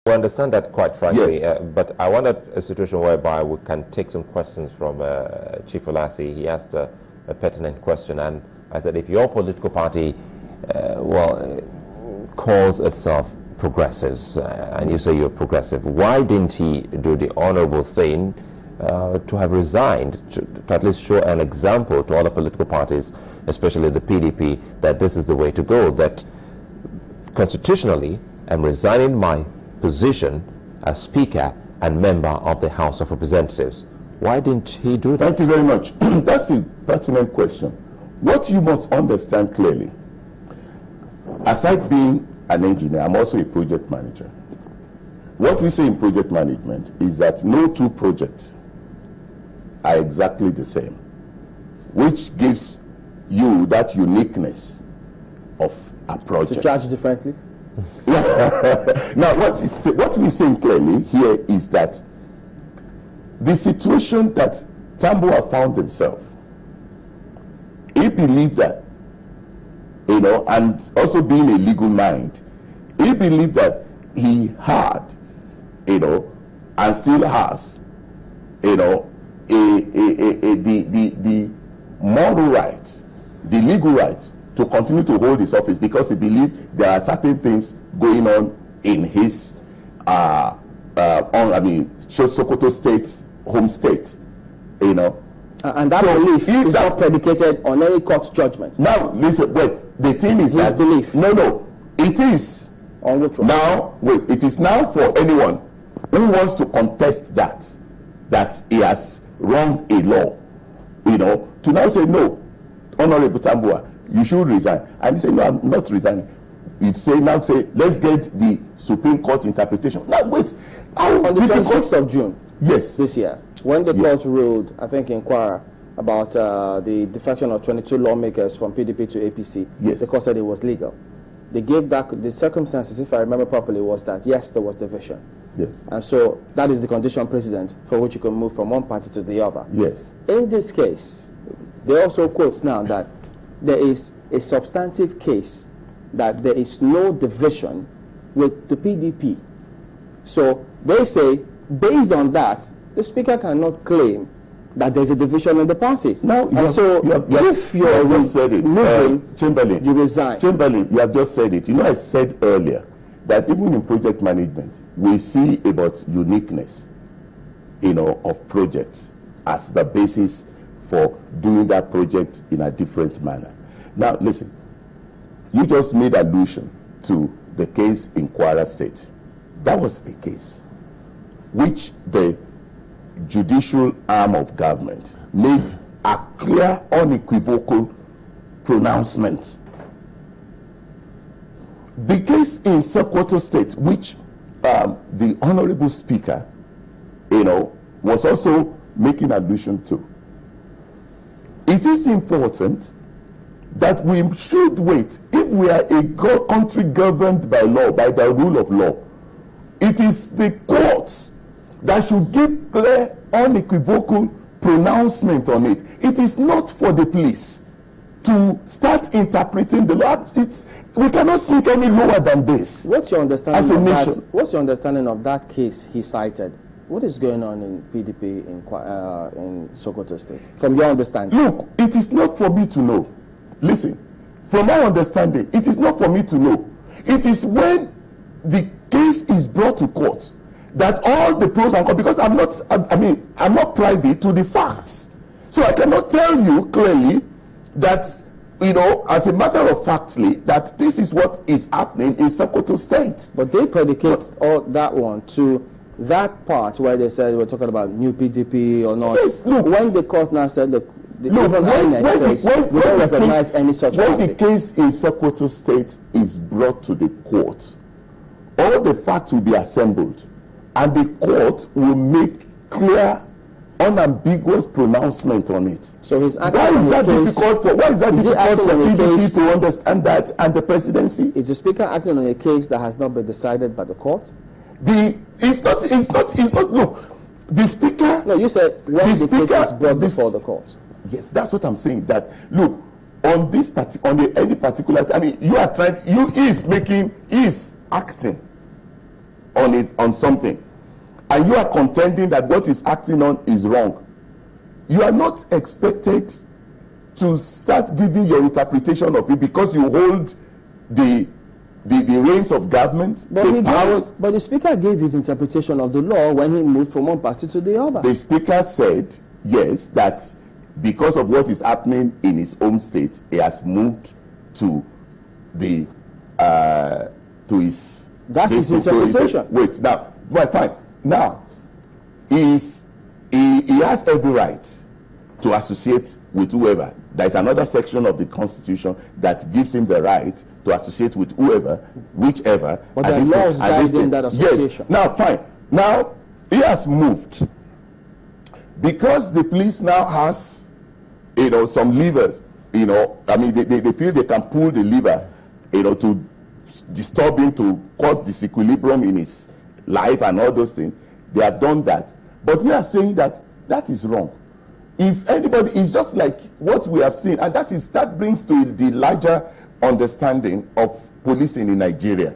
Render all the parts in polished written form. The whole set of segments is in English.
We understand that quite frankly, Yes. but I wanted a situation whereby we can take some questions from Chief Olassi. He asked a pertinent question, and I said, if your political party, calls itself progressives, and you say you're progressive, why didn't he do the honorable thing to have resigned, to at least show an example to other political parties, especially the PDP, that this is the way to go, that constitutionally I'm resigning my position as Speaker and member of the House of Representatives. Why didn't he do that? Thank you very much. That's a pertinent question. What you must understand clearly, aside being an engineer, I'm also a project manager. What we say in project management is that no two projects are exactly the same, which gives you that uniqueness of a project. To charge differently? Now, what we're saying clearly here is that the situation that Tambuwal found himself, he believed that, and also being a legal mind, he believed that he had, and still has, the moral right, the legal right to continue to hold his office, because he believed there are certain things going on in his Sokoto State, home state, And that belief is not predicated on any court judgment. Now, listen, wait. The thing is his that belief. No, it is. On which one? Now, wait. It is now for anyone who wants to contest that he has wronged a law, to now say no, Honorable Tambuwal, you should resign. And he said, no, I'm not resigning. You now say, let's get the Supreme Court interpretation. Now, wait. On the 26th of June, yes, this year, when the court ruled, I think in Kwara, about the defection of 22 lawmakers from PDP to APC, yes, the court said it was legal. They gave that, the circumstances, if I remember properly, was that, yes, there was division. yes, And so that is the condition precedent for which you can move from one party to the other. yes. In this case, they also quote now that there is a substantive case that there is no division with the PDP. So they say, based on that, the Speaker cannot claim that there's a division in the party. Now, if you're just said it, moving, Chamberlain, you resign. Chamberlain, you have just said it. I said earlier that even in project management, we see about uniqueness, of projects as the basis for doing that project in a different manner. Now, listen, you just made allusion to the case in Kwara State. That was a case which the judicial arm of government made a clear, unequivocal pronouncement. The case in Sokoto State, which the Honorable Speaker, was also making allusion to, it is important that we should wait. If we are a country governed by law, by the rule of law, it is the courts that should give clear, unequivocal pronouncement on it. It is not for the police to start interpreting the law. We cannot sink any lower than this. What's your understanding as a of nation? that? What's your understanding of that case he cited? What is going on in PDP in Sokoto State? From your understanding. Look, it is not for me to know. Listen, from my understanding, it is not for me to know. It is when the case is brought to court that all the pros and cons, because I'm not privy to the facts. So I cannot tell you clearly that, as a matter of factly, that this is what is happening in Sokoto State. But they predicate all that one to that part where they said we're talking about new PDP or not. Yes, look, when the court now said that we don't when recognize any such when party. the case in Sokoto State is brought to the court, all the facts will be assembled, and the court will make clear, unambiguous pronouncement on it. So he's acting Why is that case, difficult for? Why is that difficult for PDP to understand that, and the presidency? Is the Speaker acting on a case that has not been decided by the court? It's not. Look, the Speaker. No, you said when the case is brought before the court. Yes, that's what I'm saying. That look, on this any particular. You are trying. He is acting on something, and you are contending that what is acting on is wrong, you are not expected to start giving your interpretation of it because you hold the reins of government, But, the powers. but the Speaker gave his interpretation of the law when he moved from one party to the other. The Speaker said, yes, that because of what is happening in his home state, he has moved to the to his. That's his interpretation. Wait, now, well, fine. Now, he has every right to associate with whoever. There is another section of the Constitution that gives him the right to associate with whoever, whichever. But there are laws guiding that association. Yes. Now, fine. Now, he has moved. Because the police now has, some levers, I mean, they feel they can pull the lever, to disturb him, to cause disequilibrium in his life and all those things. They have done that. But we are saying that that is wrong. If anybody, it's just like what we have seen, and that brings to the larger understanding of policing in Nigeria,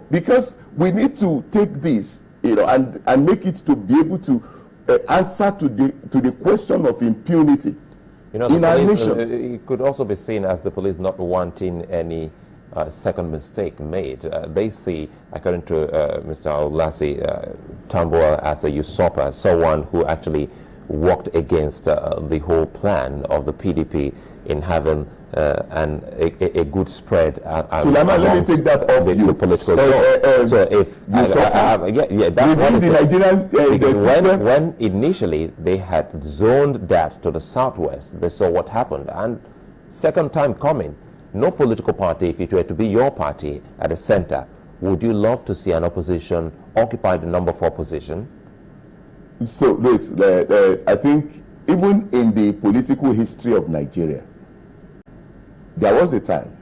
because we need to take this, and make it to be able to answer to the question of impunity in our nation. It could also be seen as the police not wanting any second mistake made. They see, according to Mr. Olassi, Tambuwal as a usurper, someone who actually worked against the whole plan of the PDP in having a good spread. Sulaiman, let me take that off the you. Political so if that's within the Nigerian because when initially they had zoned that to the southwest, they saw what happened, and second time coming, no political party, if it were to be your party at the center, would you love to see an opposition occupy the number 4 position? So, wait, I think even in the political history of Nigeria, there was a time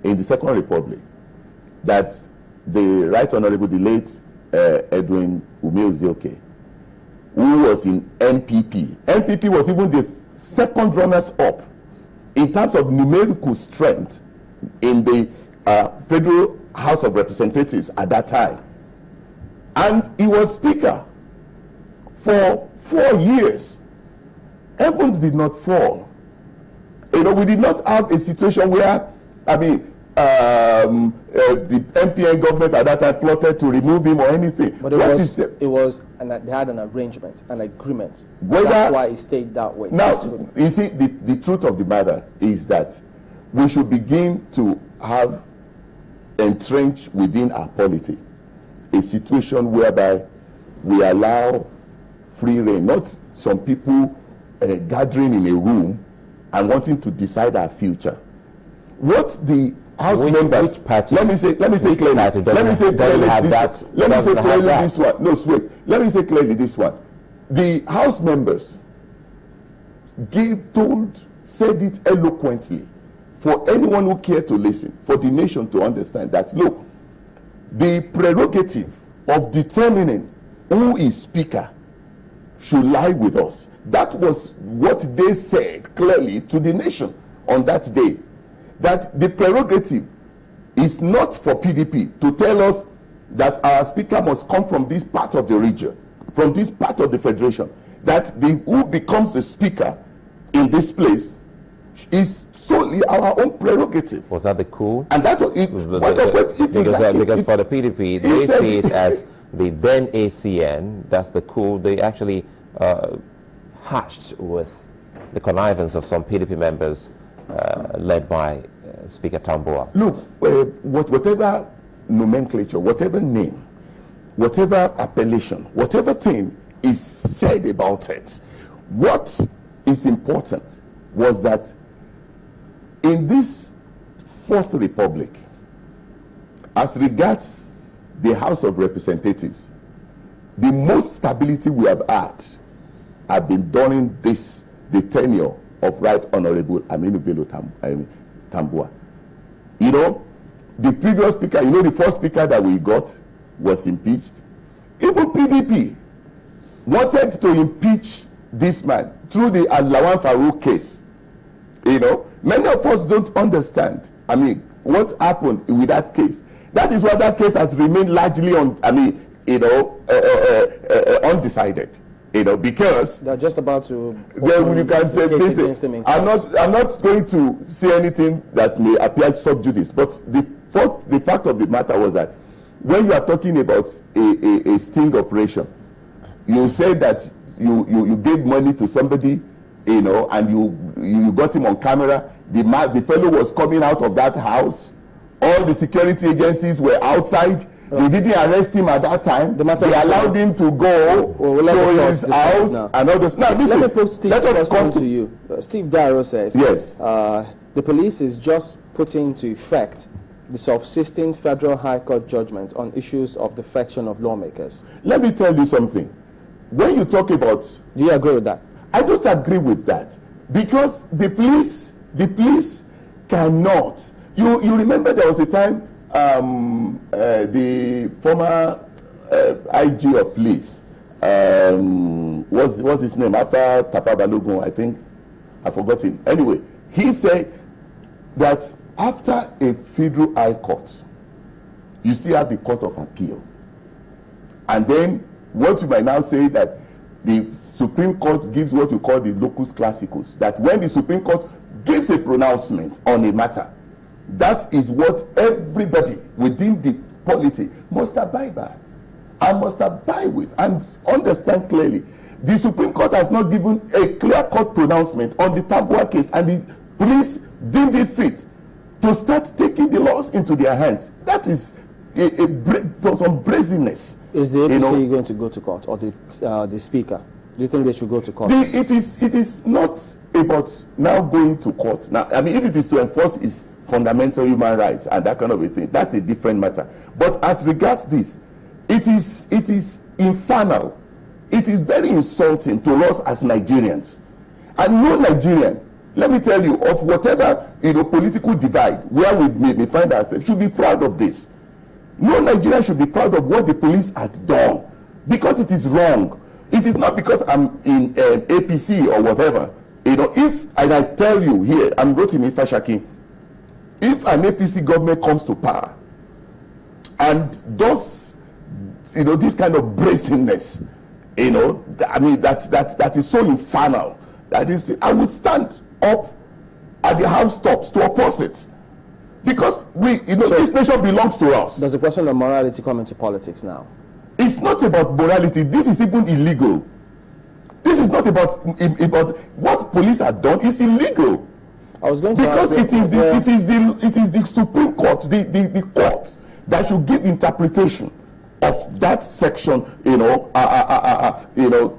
in the Second Republic that the Right Honorable, the late Edwin Umeozioke, who was in NPP. NPP was even the second runners-up in terms of numerical strength in the Federal House of Representatives at that time. And he was Speaker for 4 years. Heavens did not fall. We did not have a situation where, the MPN government at that time plotted to remove him or anything. But they had an arrangement, an agreement. That's why it stayed that way. Now, you see, the truth of the matter is that we should begin to have entrenched within our polity a situation whereby we allow free reign, not some people gathering in a room and wanting to decide our future. What the House members, let me say clearly this one. No, wait. Let me say clearly this one. The House members said it eloquently for anyone who cared to listen, for the nation to understand that, look, the prerogative of determining who is Speaker should lie with us. That was what they said clearly to the nation on that day. That the prerogative is not for PDP to tell us that our Speaker must come from this part of the region, from this part of the Federation. That who becomes the Speaker in this place is solely our own prerogative. Was that the coup? And that was it. Because for the PDP, they see it as the then ACN, that's the coup. They actually hatched with the connivance of some PDP members led by Speaker Tambuwal. Look, whatever nomenclature, whatever name, whatever appellation, whatever thing is said about it, what is important was that in this Fourth Republic, as regards the House of Representatives, the most stability we have had have been during the tenure of Right Honorable Aminu Bello Tambuwal. The previous speaker, the first speaker that we got was impeached. Even PDP wanted to impeach this man through the Lawan Farouk case. Many of us don't understand, what happened with that case. That is why that case has remained largely undecided. Because they're just about to. Then you can say, listen, I'm not going to say anything that may appear sub judice, but the fact of the matter was that when you are talking about a sting operation, you say that you gave money to somebody, and you got him on camera. The fellow was coming out of that house. All the security agencies were outside. They didn't arrest him at that time. They allowed him to go to his house and all this. Now, listen, let me put Steve's question to you. Steve Darrow says, yes, the police is just putting into effect the subsisting federal high court judgment on issues of defection of lawmakers. Let me tell you something. When you talk about... Do you agree with that? I don't agree with that, because the police cannot... You remember there was a time the former IG of police, what's his name, after Tafa Balogun, I think, I forgot him. Anyway, he said that after a federal high court, you still have the court of appeal. And then what you might now say that the Supreme Court gives what you call the locus classicus, that when the Supreme Court gives a pronouncement on a matter, that is what everybody within the polity must abide by and must abide with and understand clearly. The Supreme Court has not given a clear-cut pronouncement on the Tambuwal case, and the police deemed it fit to start taking the laws into their hands. That is some brazenness. Is the APC going to go to court, or the Speaker? Do you think they should go to court? It is not about now going to court. Now, I mean, if it is to enforce its fundamental human rights and that kind of a thing, that's a different matter. But as regards this, it is infernal. It is very insulting to us as Nigerians. And no Nigerian, let me tell you, of whatever political divide where we may find ourselves, should be proud of this. No Nigerian should be proud of what the police had done, because it is wrong. It is not because I'm in APC or whatever. If, and I tell you here, I'm Rotimi Fasakin, if an APC government comes to power and does, this kind of brazenness, I mean, that is so infernal, that is, I would stand up at the housetops to oppose it. Because this nation belongs to us. Does the question of morality come into politics now? It's not about morality. This is even illegal. This is not about what police have done. It's illegal. I was going to because it is the Supreme Court, the court that should give interpretation of that section.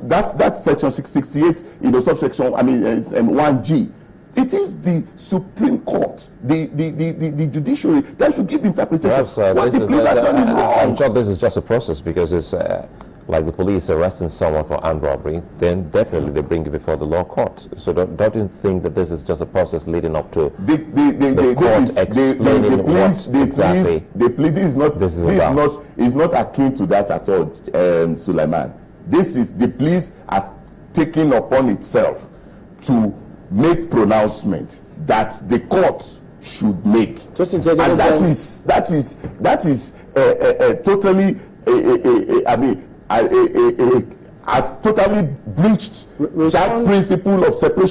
That section 668, subsection 1G. It is the Supreme Court, the judiciary, that should give interpretation. Perhaps, what the police have done is wrong. I'm sure this is just a process, because it's like the police arresting someone for armed robbery, then definitely they bring it before the law court. So don't you think that this is just a process leading up to the court explaining what exactly the plea is not akin to that at all, Sulaiman. This is, the police are taking upon itself to make pronouncement that the court should make, and that is totally has totally breached that principle of separation